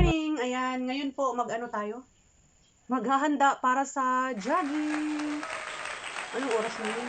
morning! Ayan, ngayon po mag-ano tayo? Maghahanda para sa jogging. Anong oras na yun?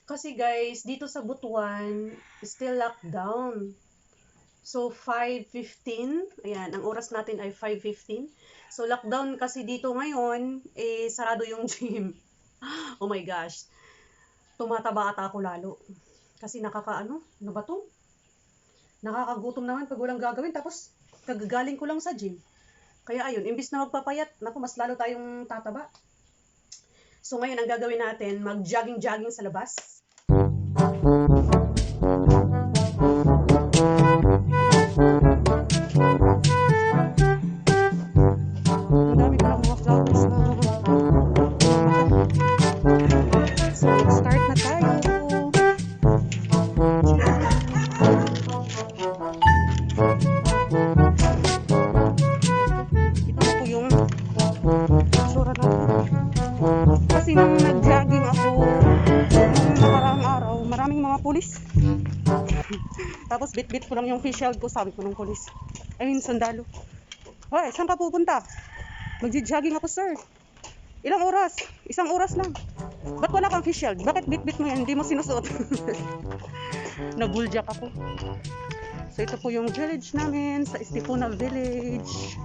Kasi guys, dito sa Butuan, still lockdown. So 5:15, ayan, ang oras natin ay 5:15. So lockdown kasi dito ngayon, sarado yung gym. Oh my gosh. Tumataba ata ako lalo. Kasi ano ba to? Nakakagutom naman pag walang gagawin, tapos kagagaling ko lang sa gym. Kaya ayun, imbis na magpapayat, naku, mas lalo tayong tataba. So ngayon, ang gagawin natin, mag-jogging-jogging sa labas. Ang dami ko lang mga flowers na so, start na tayo. Ito na po yung tsura natin. Kasi nung nag-jogging ako nung nakaraang araw, maraming mga pulis. Tapos bit-bit ko lang yung face shield ko, sabi ko ng pulis. Sundalo. Hoy, saan ka pupunta? Magji-jogging ako, sir. Ilang oras? Isang oras lang. Ba't wala kang face shield? Bakit bit-bit mo yan? Hindi mo sinusuot. Nabuljak ako. So ito po yung village namin sa Estipona Village.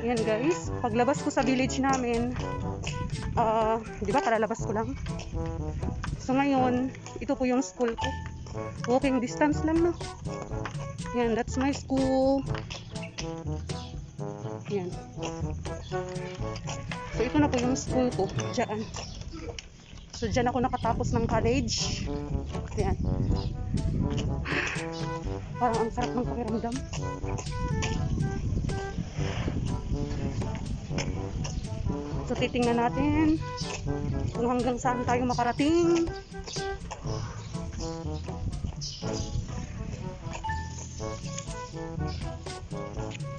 Yan guys, paglabas ko sa village namin, di ba kalalabas ko lang. So ngayon, ito po yung school ko. Walking distance lang, no. Yan, that's my school. Yan. So ito na po yung school ko, dyan. So dyan ako nakatapos ng college. Yan. Parang ang sarap ng pakiramdam. So titingnan natin kung hanggang saan tayo makarating.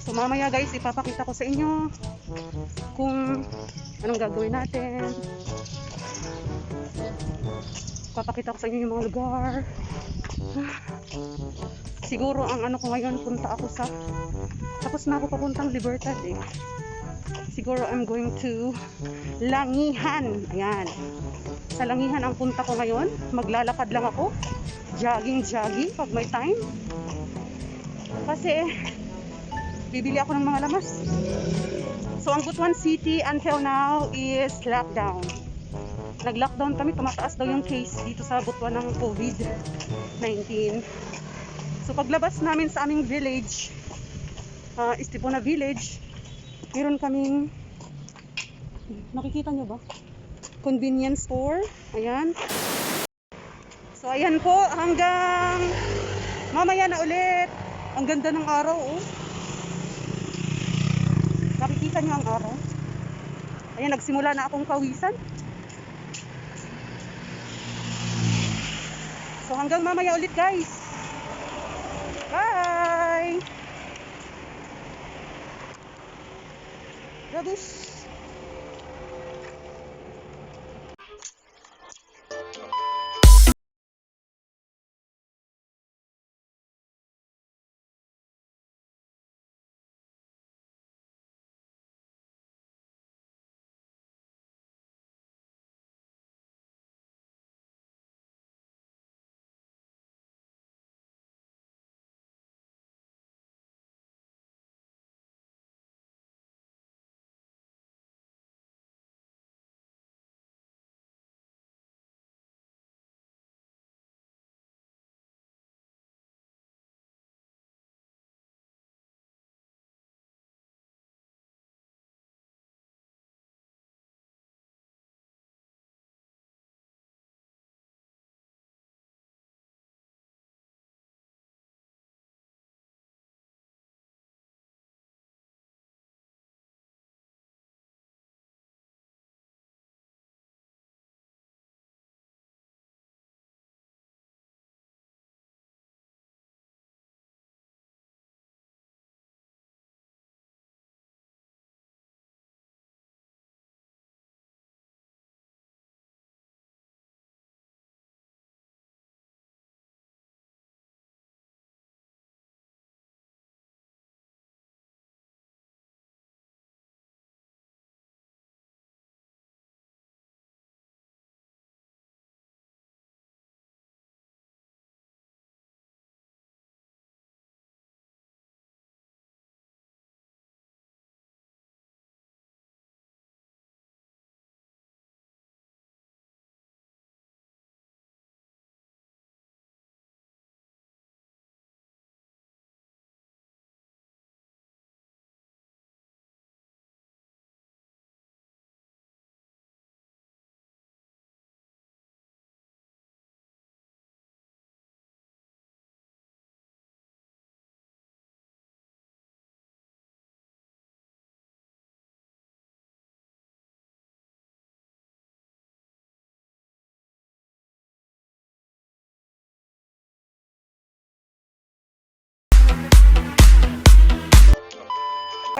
So mamaya guys, ipapakita ko sa inyo kung anong gagawin natin. Ipapakita ko sa inyo yung mga lugar. Siguro ang ano ko ngayon, punta ako sa, tapos na ako papuntang Libertad eh. Siguro I'm going to Langihan. Ayan. Sa Langihan ang punta ko ngayon. Maglalakad lang ako. Jogging pag may time. Kasi bibili ako ng mga lamas. So ang Butuan City until now is lockdown. Nag-lockdown kami, tumataas daw yung case dito sa Butuan ng COVID-19. So paglabas namin sa aming village, Estipona Village, meron kaming, nakikita nyo ba? Convenience store. Ayan. So ayan po, hanggang mamaya na ulit. Ang ganda ng araw, oh. Nakikita nyo ang araw? Ayan, nagsimula na akong kawisan. So hanggang mamaya ulit guys. Bye! Gabus!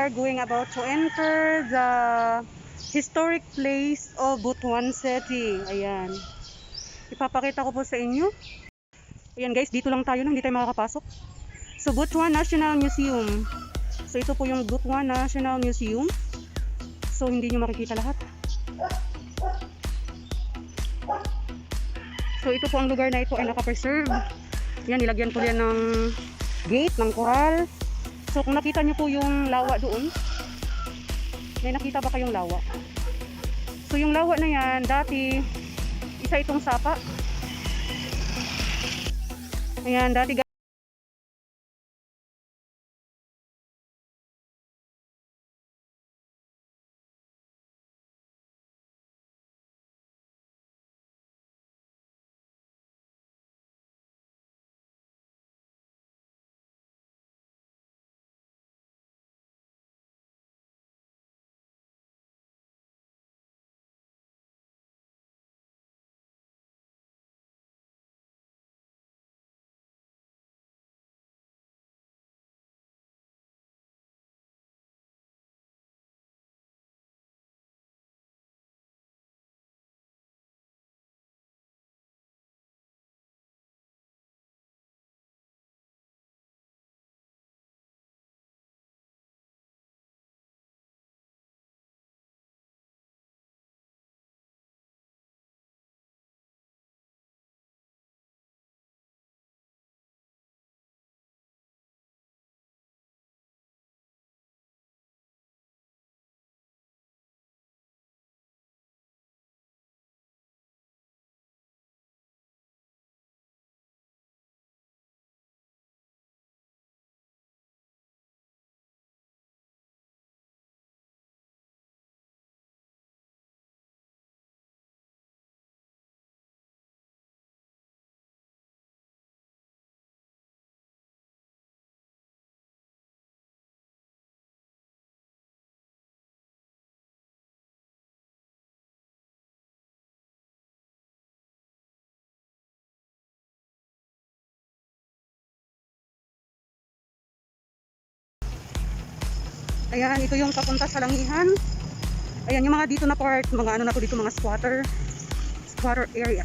are going about to enter the historic place of Butuan City. Ayan. Ipapakita ko po sa inyo. Ayan guys, dito lang tayo na, hindi tayo makakapasok. So, Butuan National Museum. So, ito po yung Butuan National Museum. So, hindi nyo makikita lahat. So, ito po ang lugar na ito ay nakapreserve. Yan, nilagyan ko yan ng gate, ng koral. So, kung nakita nyo po yung lawa doon, may nakita ba kayong lawa? So, yung lawa na yan, dati, isa itong sapa. Ayan, dati ayan, ito yung papunta sa Langihan. Ayan, yung mga dito na part, mga ano na to dito, mga squatter area.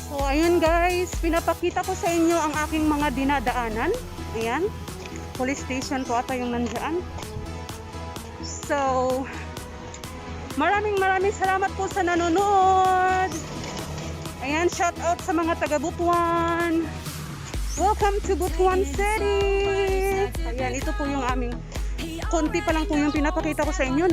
So, ayun guys, pinapakita ko sa inyo ang aking mga dinadaanan. Ayan. Police station po ata yung nandyan. So, maraming salamat po sa nanonood. Ayan, shout out sa mga taga Butuan. Welcome to Butuan City. Ayan, ito po yung aming konti pa lang po yung pinapakita ko sa inyo.